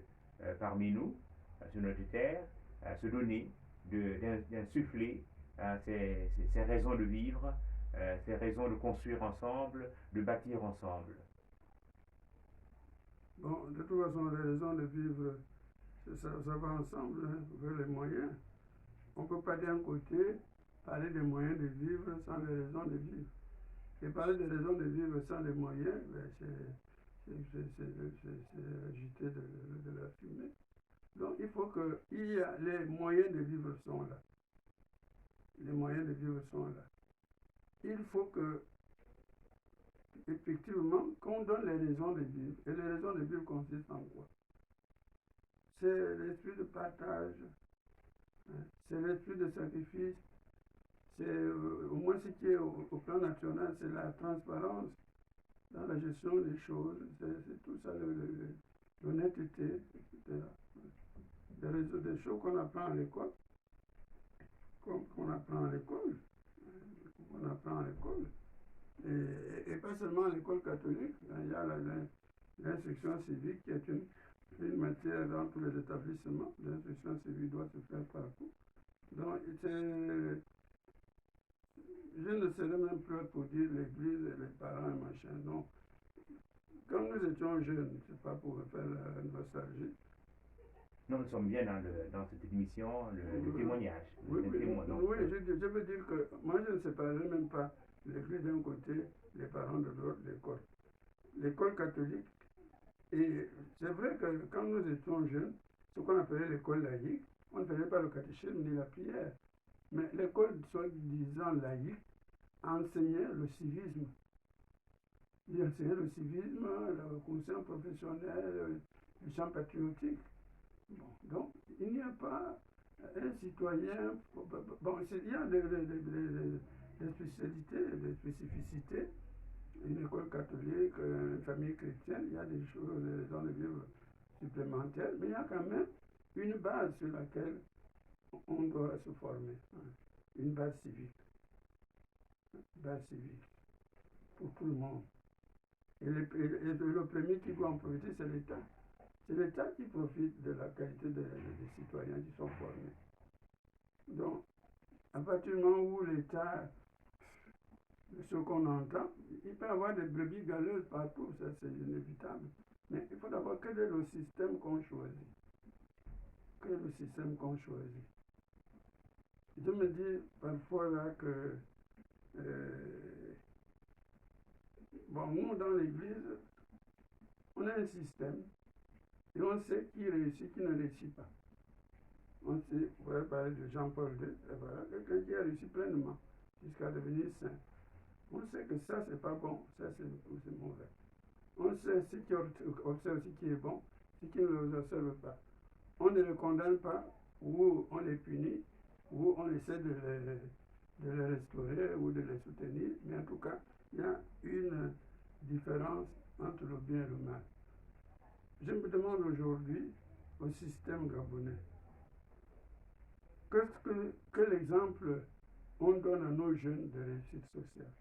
parmi nous, sur notre terre, se donner d'insuffler ces raisons de vivre, ces raisons de construire ensemble, de bâtir ensemble? Bon, de toute façon, les raisons de vivre, ça va ensemble, hein, avec les moyens. On ne peut pas d'un côté parler des moyens de vivre sans les raisons de vivre. Et parler des raisons de vivre sans les moyens, ben c'est agiter de la fumée. Donc il faut qu'il y a les moyens de vivre sont là. Les moyens de vivre sont là. Il faut que, effectivement, qu'on donne les raisons de vivre. Et les raisons de vivre consistent en quoi? C'est l'esprit de partage, hein, c'est l'esprit de sacrifice, c'est au moins ce qui est au plan national, c'est la transparence dans la gestion des choses, c'est tout ça, l'honnêteté, etc. Des choses qu'on apprend à l'école, qu'on apprend à l'école, et pas seulement à l'école catholique. Il y a l'instruction civique qui est une matière dans tous les établissements. L'instruction civique doit se faire partout. Donc, je ne serais même plus pour dire l'église et les parents et machin. Non. Quand nous étions jeunes, c'est pas pour faire la nostalgie. Non, nous sommes bien dans cette émission, le témoignage. Oui, je veux dire que moi je ne séparerais même pas l'église d'un côté, les parents de l'autre, l'école. L'école catholique, et c'est vrai que quand nous étions jeunes, ce qu'on appelait l'école laïque, on ne faisait pas le catéchisme ni la prière. Mais l'école soi-disant laïque enseignait le civisme. Il enseignait le civisme, la conscience professionnelle, le champ patriotique. Bon, donc, il n'y a pas un citoyen. Bon, il y a des spécialités, des spécificités. Une école catholique, une famille chrétienne, il y a des choses, des raisons de vivre supplémentaires, mais il y a quand même une base sur laquelle on doit se former. Une base civique. Base civique. Pour tout le monde. Et le premier qui doit en profiter, c'est l'État. C'est l'État qui profite de la qualité des citoyens qui sont formés. Donc, à partir du moment où l'État, ce qu'on entend, il peut y avoir des brebis galeuses partout, ça c'est inévitable. Mais il faut d'abord quel est le système qu'on choisit. Quel est le système qu'on choisit. Je me dis parfois là que, bon, nous dans l'Église, on a un système. Et on sait qui réussit, qui ne réussit pas. On sait, vous pouvez parler de Jean-Paul II, voilà, quelqu'un qui a réussi pleinement jusqu'à devenir saint. On sait que ça, c'est pas bon, ça, c'est mauvais. On sait ce qui observe ce qui est bon, ce qui ne les observe pas. On ne les condamne pas, ou on les punit, ou on essaie de les restaurer ou de les soutenir, mais en tout cas, il y a une différence entre le bien et le mal. Je me demande aujourd'hui au système gabonais, quel exemple on donne à nos jeunes de réussite sociale?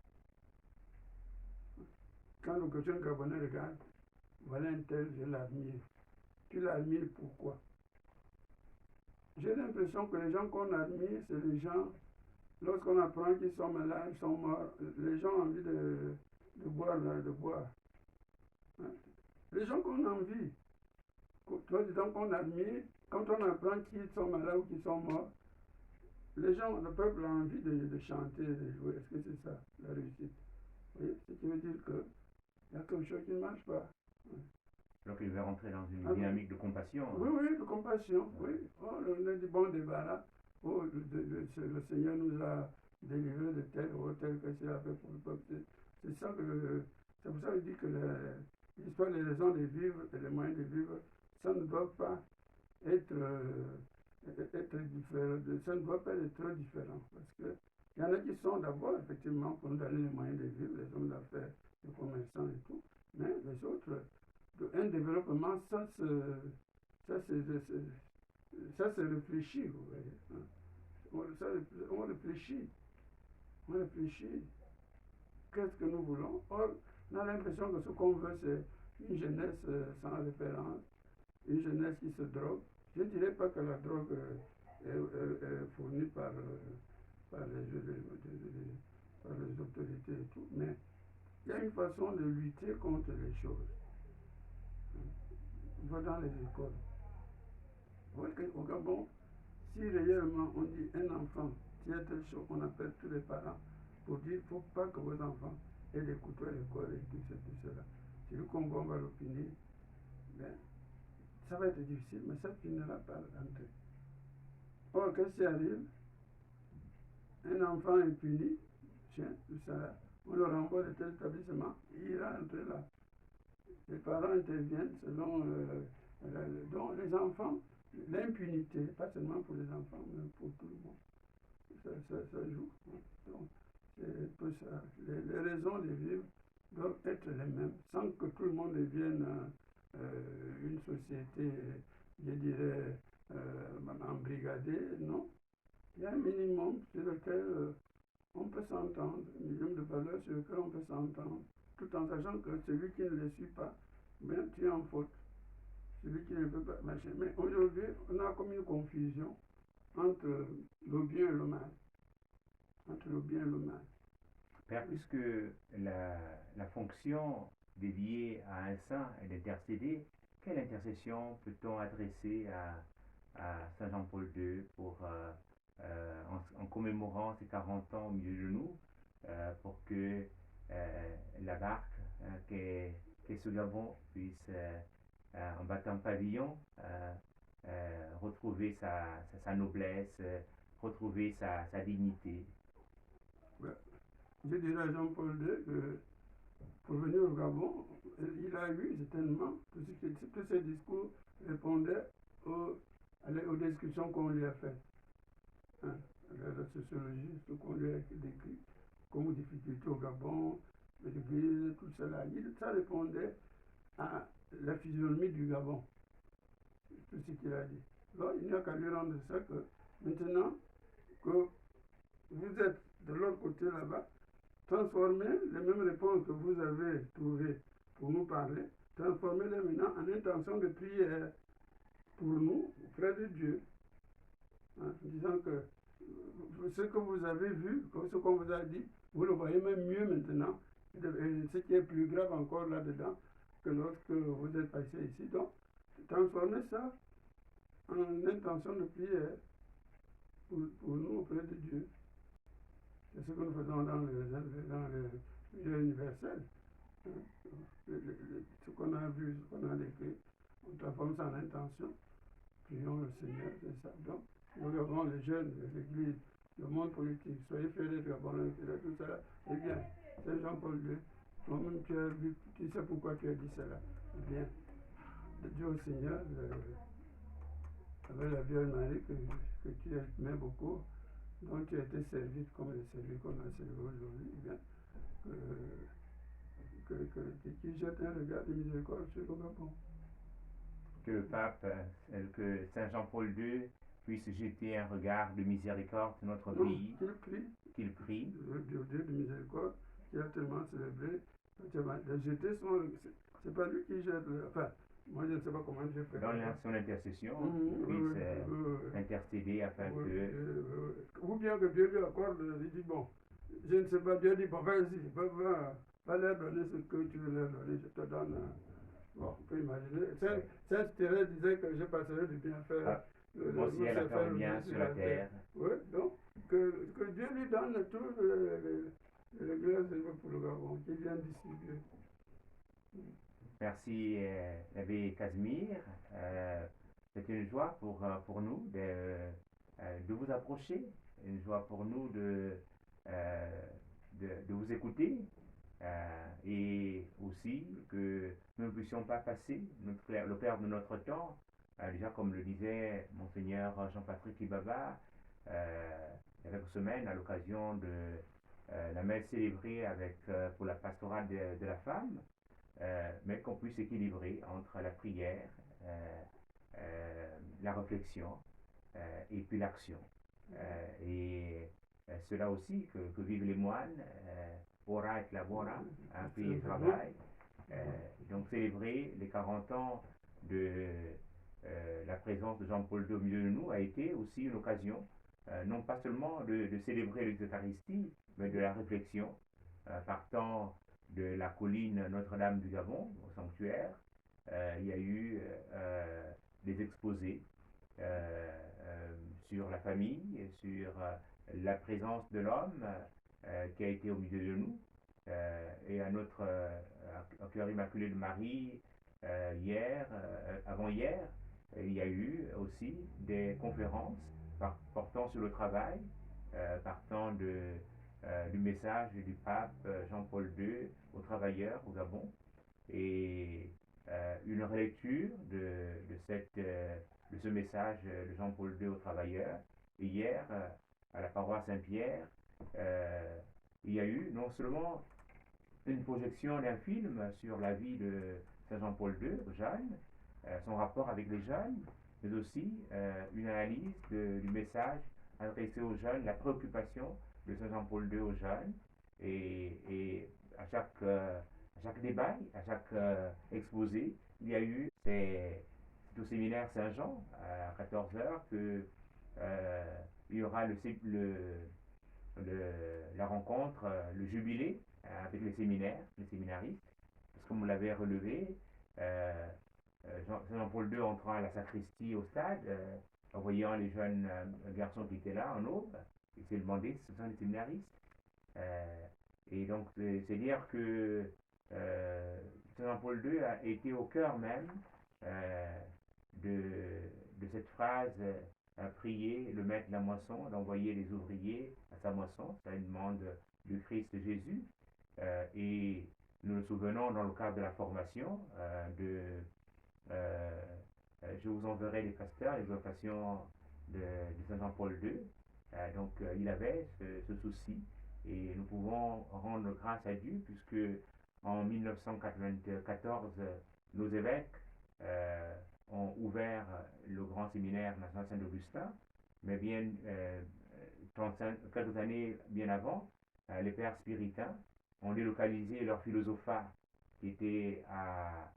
Quand le jeune gabonais regarde, voilà un tel, je l'admire. Tu l'admires pourquoi? J'ai l'impression que les gens qu'on admire, c'est les gens, lorsqu'on apprend qu'ils sont malades, ils sont morts, les gens ont envie de boire. Hein? Les gens qu'on envie. Donc on admire, quand on apprend qu'ils sont malades ou qu'ils sont morts, les gens, le peuple a envie de chanter, de jouer. Est-ce que c'est ça, la réussite? Oui, ce qui veut dire qu'il y a quelque chose qui ne marche pas. Oui. Donc il veut rentrer dans une dynamique de compassion. Oui, oui, de compassion, oui. Oh, on a du bon débat là. Oh, le Seigneur nous a délivrés de tel ou tel que c'est a fait pour le peuple. C'est ça que, c'est pour ça qu'il dit que l'histoire des raisons de vivre et les moyens de vivre, ça ne doit pas être, être différent, ça ne doit pas être trop différent. Parce que il y en a qui sont d'abord effectivement pour nous donner les moyens de vivre, les hommes d'affaires, les commerçants et tout, mais les autres, un développement, ça se réfléchit, vous voyez. On réfléchit. On réfléchit. Qu'est-ce que nous voulons? Or, on a l'impression que ce qu'on veut, c'est une jeunesse sans référence, une jeunesse qui se drogue. Je ne dirais pas que la drogue est fournie par les autorités et tout, mais il y a une façon de lutter contre les choses. On va dans les écoles. Vous voyez qu'au Gabon, si réellement on dit un enfant, s'il y a telle chose, on appelle tous les parents pour dire qu'il ne faut pas que vos enfants aient des couteaux à l'école et tout cela. Si le Congo va le punir, ben, ça va être difficile, mais ça finira par rentrer. Or, qu'est-ce qui arrive? Un enfant est puni, tiens, tout ça, on le renvoie de tel établissement, il ira entrer là. Les parents interviennent selon donc les enfants, l'impunité, pas seulement pour les enfants, mais pour tout le monde. Ça joue. Donc, c'est un peu ça. Les raisons de vivre doivent être les mêmes, sans que tout le monde devienne une société, je dirais, embrigadée, non. Il y a un minimum sur lequel on peut s'entendre, un minimum de valeurs sur lequel on peut s'entendre, tout en sachant que celui qui ne les suit pas, ben, tu es en faute. Celui qui ne peut pas marcher. Mais aujourd'hui, on a comme une confusion entre le bien et le mal. Entre le bien et le mal. Père, puisque la fonction dédiée à un saint est d'intercéder, quelle intercession peut-on adresser à Saint Jean-Paul II pour, en commémorant ses 40 ans au milieu de nous, pour que la barque qu'est ce Gabon puisse, en battant pavillon, retrouver sa noblesse, retrouver sa dignité? Ouais. Je dirais à Jean-Paul II que pour venir au Gabon, il a eu certainement, tous ces discours répondaient aux descriptions qu'on lui a faites. Hein, la sociologie, ce qu'on lui a décrit comme difficultés au Gabon, l'église, tout cela. Ça répondait à la physionomie du Gabon, tout ce qu'il a dit. Alors, il n'y a qu'à lui rendre ça que maintenant que vous êtes de l'autre côté là-bas, transformez les mêmes réponses que vous avez trouvées pour nous parler, transformez-les maintenant en intention de prière pour nous, auprès de Dieu. Hein, en disant que ce que vous avez vu, ce qu'on vous a dit, vous le voyez même mieux maintenant. Et ce qui est plus grave encore là-dedans que lorsque vous êtes passé ici. Donc, transformez ça en intention de prière pour nous auprès de Dieu. C'est ce que nous faisons dans le prière universel. Ce qu'on a vu, ce qu'on a décrit, on transforme ça en intention. Prions le Seigneur, c'est ça. Donc, nous avons les jeunes de l'Église, le monde politique, soyez fiers d'être Gabonais, tout cela. Eh bien, Saint Jean-Paul II, toi-même tu sais pourquoi tu as dit cela. Eh bien, Dieu au Seigneur, avec la Vierge Marie que tu aimais beaucoup, dont tu as été servi comme les servis qu'on a servi aujourd'hui, eh bien, qui jette un regard de miséricorde sur le Gabon. Que le pape, que Saint Jean-Paul II puisse jeter un regard de miséricorde sur notre pays. Qu'il prie. Le Dieu de miséricorde qui a tellement célébré. C'est pas lui qui jette. Enfin, moi je ne sais pas comment Dieu fait. Dans son intercession, puisse intercéder afin que. Ou bien que Dieu lui accorde, il dit bon, je ne sais pas, Dieu dit bon, vas-y, va leur donner ce que tu veux leur donner, je te donne Bon, on peut imaginer. Oui. Sainte Thérèse disait que je passerai du bien faire. Ah, mon ciel a fait le bien sur la terre. Oui, donc que Dieu lui donne toutes les grâces pour le Gabon, qu'il vient distribuer. Merci, l'abbé Casimir. C'est une joie pour nous de vous approcher, une joie pour nous euh, de vous écouter et aussi que nous ne puissions pas passer le père de notre temps. Déjà, comme le disait Monseigneur Jean-Patrick Ibaba, il y a quelques semaines, à l'occasion de la messe célébrée pour la pastorale de la femme, mais qu'on puisse équilibrer entre la prière, la réflexion et puis l'action. Et cela aussi que vivent les moines, ora et labora, un pays et travail. Donc célébrer les 40 ans de la présence de Jean-Paul II au milieu de nous a été aussi une occasion, non pas seulement de célébrer l'Eucharistie, mais de la réflexion, partant de la colline Notre-Dame du Gabon, au sanctuaire. Il y a eu des exposés sur la famille, sur la présence de l'homme qui a été au milieu de nous. Et à notre cœur immaculé de Marie, avant-hier, il y a eu aussi des conférences portant sur le travail, partant du message du pape Jean-Paul II aux travailleurs au Gabon, et une relecture de ce message de Jean-Paul II aux travailleurs. Et hier, à la paroisse Saint-Pierre, il y a eu non seulement une projection d'un film sur la vie de Saint Jean-Paul II aux jeunes, son rapport avec les jeunes, mais aussi une analyse du message adressé aux jeunes, la préoccupation de Saint Jean-Paul II aux jeunes, et à chaque débat, à chaque exposé, il y a eu, c'est au séminaire Saint-Jean, à 14h, il y aura la rencontre, le jubilé avec les séminaristes, parce que comme vous l'avez relevé, Jean-Paul II entrant à la sacristie au stade, en voyant les jeunes garçons qui étaient là en aube, il s'est demandé si ce sont les séminaristes. Et donc, c'est dire que Jean-Paul II a été au cœur même de cette phrase prier le maître de la moisson, d'envoyer les ouvriers à sa moisson. C'est une demande du Christ Jésus. Et nous nous souvenons dans le cadre de la formation je vous enverrai les pasteurs, les vocations de Saint Jean-Paul II. Donc il avait ce souci, et nous pouvons rendre grâce à Dieu puisque en 1994, nos évêques ont ouvert le grand séminaire national Saint-Augustin, mais bien quelques années bien avant, les pères spiritains ont délocalisé leur philosophat qui était à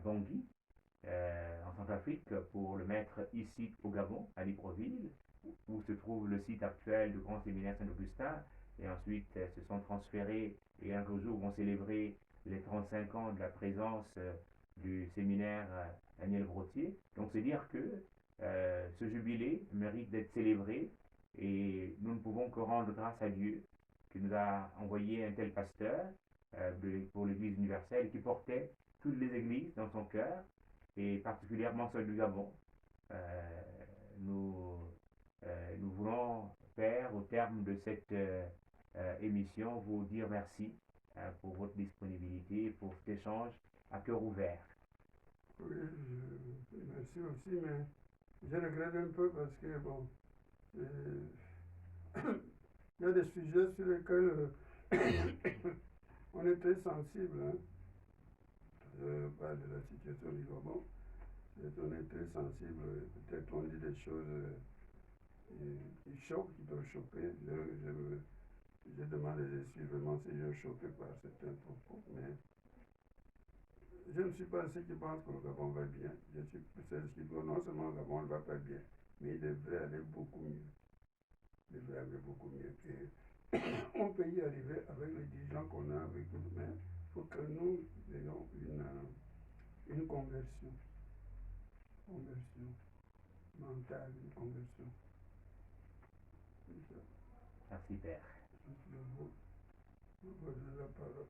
Bangui, en Centrafrique, pour le mettre ici au Gabon, à Libreville, où se trouve le site actuel du grand séminaire Saint-Augustin. Et ensuite se sont transférés et un jour vont célébrer les 35 ans de la présence du séminaire Daniel Brottier. Donc c'est dire que ce jubilé mérite d'être célébré, et nous ne pouvons que rendre grâce à Dieu qui nous a envoyé un tel pasteur pour l'Église universelle, qui portait toutes les églises dans son cœur, et particulièrement celle du Gabon. Nous voulons, Père, au terme de cette émission, vous dire merci pour votre disponibilité et pour cet échange à cœur ouvert. Oui, merci aussi, mais je regrette un peu parce que, bon, il y a des sujets sur lesquels on est très sensible. Hein. Je parle de la situation du Gabon. On est très sensible. Peut-être on dit des choses qui choquent, qui peuvent choquer. Je demande des excuses vraiment si je suis choqué par certains propos, mais je ne suis pas ceux qui pensent que le Gabon va bien. Je suis ceux qui pensent non seulement le Gabon ne va pas bien, mais il devrait aller beaucoup mieux. Il devrait aller beaucoup mieux. Et on peut y arriver avec les dirigeants qu'on a avec nous, mais il faut que nous ayons une conversion. Conversion mentale, une conversion. C'est ça. Merci, Père. Le mot de la parole.